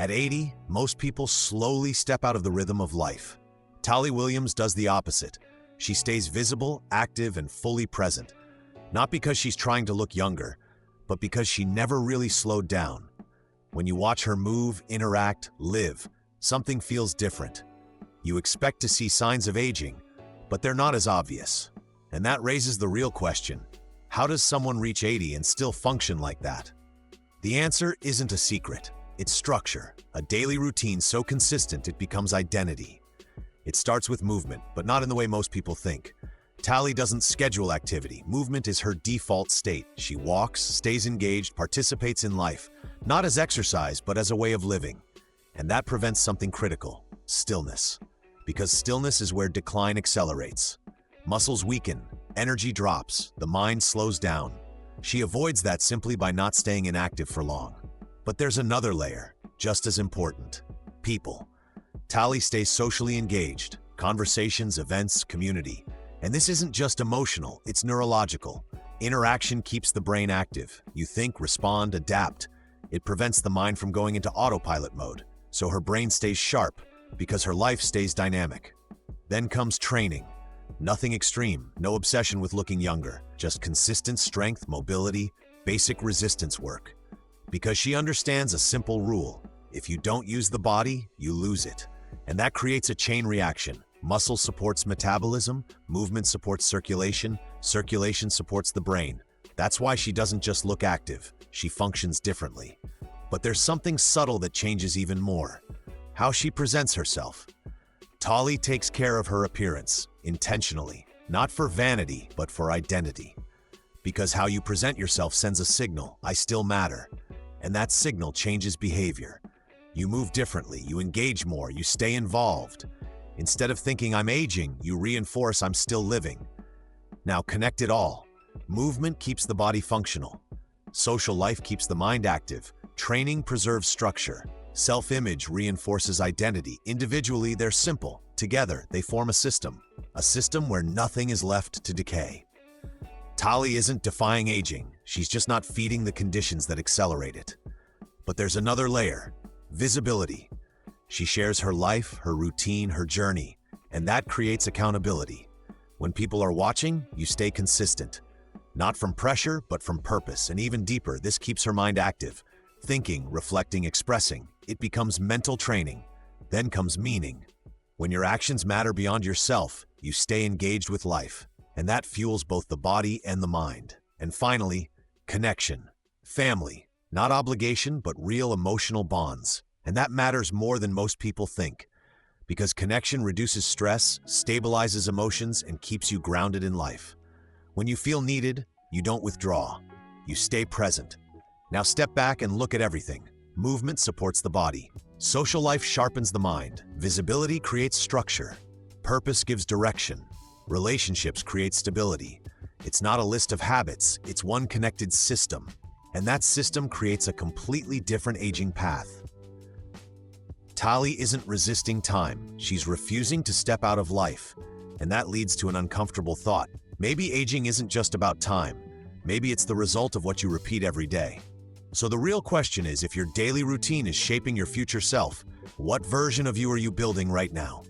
At 80, most people slowly step out of the rhythm of life. Talley Williams does the opposite. She stays visible, active, and fully present. Not because she's trying to look younger, but because she never really slowed down. When you watch her move, interact, live, something feels different. You expect to see signs of aging, but they're not as obvious. And that raises the real question: how does someone reach 80 and still function like that? The answer isn't a secret. It's structure, a daily routine so consistent it becomes identity. It starts with movement, but not in the way most people think. Talley doesn't schedule activity. Movement is her default state. She walks, stays engaged, participates in life, not as exercise, but as a way of living. And that prevents something critical: stillness. Because stillness is where decline accelerates. Muscles weaken, energy drops, the mind slows down. She avoids that simply by not staying inactive for long. But there's another layer, just as important: people. Talley stays socially engaged: conversations, events, community. And this isn't just emotional, it's neurological. Interaction keeps the brain active. You think, respond, adapt. It prevents the mind from going into autopilot mode, so her brain stays sharp, because her life stays dynamic. Then comes training. Nothing extreme, no obsession with looking younger, just consistent strength, mobility, basic resistance work. Because she understands a simple rule: if you don't use the body, you lose it. And that creates a chain reaction. Muscle supports metabolism, movement supports circulation, circulation supports the brain. That's why she doesn't just look active, she functions differently. But there's something subtle that changes even more: how she presents herself. Talley takes care of her appearance, intentionally, not for vanity, but for identity. Because how you present yourself sends a signal: I still matter. And that signal changes behavior. You move differently, you engage more, you stay involved. Instead of thinking I'm aging, you reinforce I'm still living. Now connect it all. Movement keeps the body functional. Social life keeps the mind active. Training preserves structure. Self-image reinforces identity. Individually, they're simple. Together, they form a system. A system where nothing is left to decay. Talley isn't defying aging. She's just not feeding the conditions that accelerate it. But there's another layer: visibility. She shares her life, her routine, her journey, and that creates accountability. When people are watching, you stay consistent. Not from pressure, but from purpose, and even deeper, this keeps her mind active. Thinking, reflecting, expressing. It becomes mental training. Then comes meaning. When your actions matter beyond yourself, you stay engaged with life, and that fuels both the body and the mind. And finally, connection. Family. Not obligation, but real emotional bonds. And that matters more than most people think, because connection reduces stress, stabilizes emotions, and keeps you grounded in life. When you feel needed, you don't withdraw. You stay present. Now step back and look at everything. Movement supports the body. Social life sharpens the mind. Visibility creates structure. Purpose gives direction. Relationships create stability. It's not a list of habits, it's one connected system. And that system creates a completely different aging path. Talley isn't resisting time, she's refusing to step out of life. And that leads to an uncomfortable thought. Maybe aging isn't just about time. Maybe it's the result of what you repeat every day. So the real question is, if your daily routine is shaping your future self, what version of you are you building right now?